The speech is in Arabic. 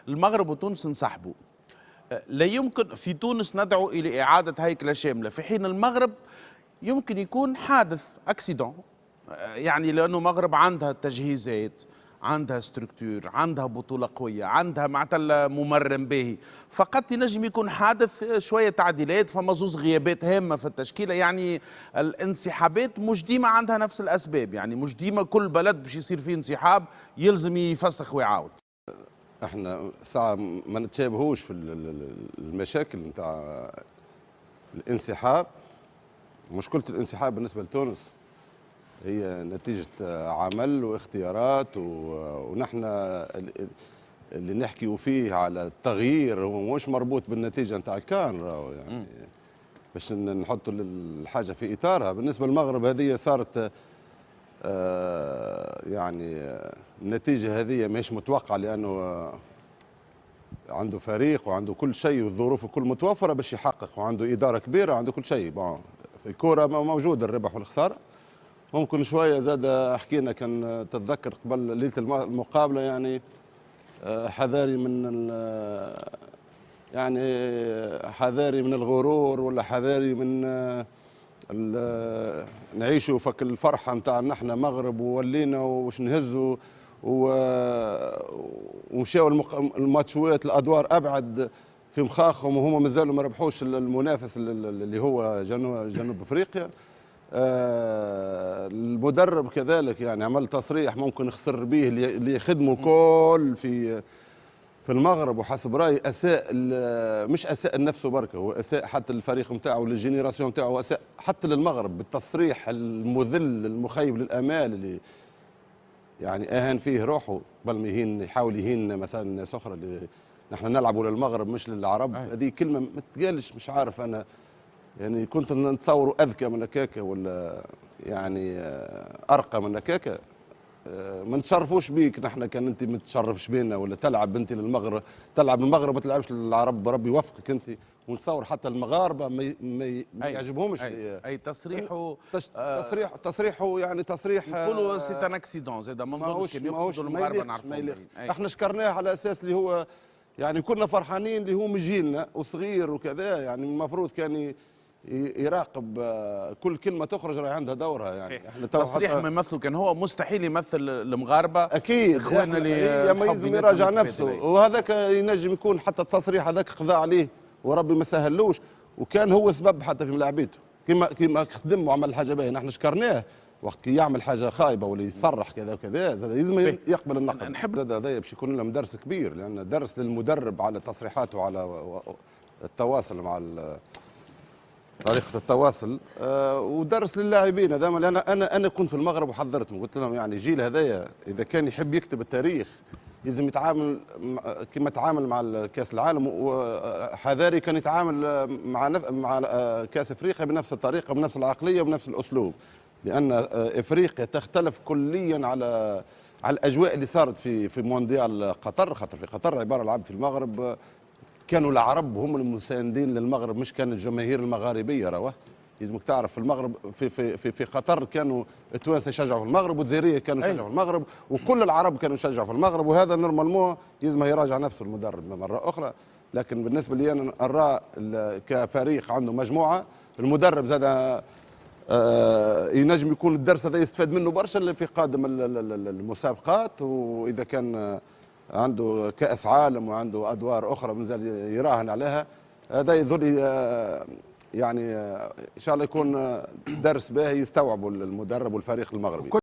المغرب وتونس انسحبوا. لا يمكن في تونس ندعو إلى إعادة هيكلة شاملة، في حين المغرب يمكن يكون حادث أكسيدون. يعني لأنه المغرب عندها تجهيزات، عندها ستركتور، عندها بطولة قوية، عندها معتل ممرن باهي، فقط ينجم يكون حادث شوية تعديلات، فما زوز غيابات هامة في التشكيلة. يعني الانسحابات مش ديما عندها نفس الأسباب، يعني مش ديما كل بلد باش يصير فيه انسحاب يلزم يفسخ ويعاود. احنا ساعة ما نتشابهوش في المشاكل نتاع الانسحاب. مشكلة الانسحاب بالنسبة لتونس هي نتيجة عمل واختيارات ونحن اللي نحكيوا فيه على التغيير هو مش مربوط بالنتيجة نتاع الكان راهو، يعني باش نحطوا الحاجة في إطارها. بالنسبة للمغرب هذه صارت يعني النتيجة هذه ماهيش متوقعة، لأنه عنده فريق وعنده كل شيء والظروف الكل متوفرة باش يحقق، وعنده إدارة كبيرة وعنده كل شيء. في الكورة موجود الربح والخسارة. ممكن شوية زاد حكينا، كان تتذكر قبل ليلة المقابلة يعني حذاري من يعني حذاري من الغرور، ولا حذاري من نعيشوا فك الفرحة نتاع نحن مغرب وولينا وش نهزوا ومشاو الماتشوات الأدوار أبعد في مخاخهم، وهما مازالوا ما ربحوش المنافس اللي هو جنوب أفريقيا. المدرب كذلك يعني عمل تصريح ممكن يخسر به اللي يخدموا كل في المغرب، وحسب رايي اساء، مش اساء لنفسه بركه، هو اساء حتى للفريق نتاعو للجينيراسيون نتاعو، واساء حتى للمغرب بالتصريح المذل المخيب للامال اللي يعني اهان فيه روحه قبل ما يحاول يهين مثلا ناس اخرى اللي نحن نلعبوا للمغرب مش للعرب. هذه كلمه ما تقالش، مش عارف انا يعني كنت نتصوروا اذكى من هكاكا ولا يعني ارقى من هكاكا. ما نتشرفوش بيك نحن، كان انت ما تتشرفش بينا، ولا تلعب انت للمغرب، تلعب للمغرب ما تلعبش للعرب، ربي يوفقك انت. ونتصور حتى المغاربه ما يعجبهمش اي تصريحه تصريحه يعني تصريح يقولوا سيت ان اكسيدون زاد، ما نظنش كان يقصدوا المغاربه نعرفوا. احنا شكرناه على اساس اللي هو يعني كنا فرحانين اللي هو مجيلنا وصغير وكذا، يعني المفروض كان يراقب كل كلمه تخرج راهي عندها دورها. يعني صحيح. احنا تصريح ما يمثله كان هو مستحيل يمثل المغاربه اكيد، اخواننا اللي يلزم يراجع نفسه، وهذاك ينجم يكون حتى التصريح هذاك خذا عليه وربي ما سهلوش، وكان هو سبب حتى في ملاعبيته كما خدم وعمل حاجه باهيه. نحن شكرناه وقت كي يعمل حاجه خايبه ولا يصرح كذا وكذا، زاد لازم يقبل النقد. نحب هذا باش يكون لهم درس كبير، لان درس للمدرب على تصريحاته وعلى التواصل مع طريقة التواصل، ودرس للاعبين هذا. لأن أنا كنت في المغرب وحذرتهم، قلت لهم يعني جيل هذايا إذا كان يحب يكتب التاريخ لازم يتعامل كما تعامل مع كأس العالم، وحذاري كان يتعامل مع كأس أفريقيا بنفس الطريقة بنفس العقلية بنفس الأسلوب، لأن أفريقيا تختلف كليا على الأجواء اللي صارت في مونديال قطر. خاطر في قطر عبارة العب في المغرب كانوا العرب هم المساندين للمغرب، مش كان الجماهير المغاربيه. رواه لازمك تعرف في المغرب في قطر كانوا التوانسه يشجعوا في المغرب، والجزائريه كانوا يشجعوا في المغرب، وكل العرب كانوا يشجعوا في المغرب. وهذا نورمالمون لازم يراجع نفسه المدرب مره اخرى. لكن بالنسبه لي انا نرى كفريق عنده مجموعه، المدرب زاد ينجم يكون الدرس هذا يستفاد منه برشا في قادم المسابقات، واذا كان عنده كأس عالم وعنده أدوار أخرى مازال يراهن عليها، هذا يظل يعني إن شاء الله يكون درس باهي يستوعبه المدرب والفريق المغربي.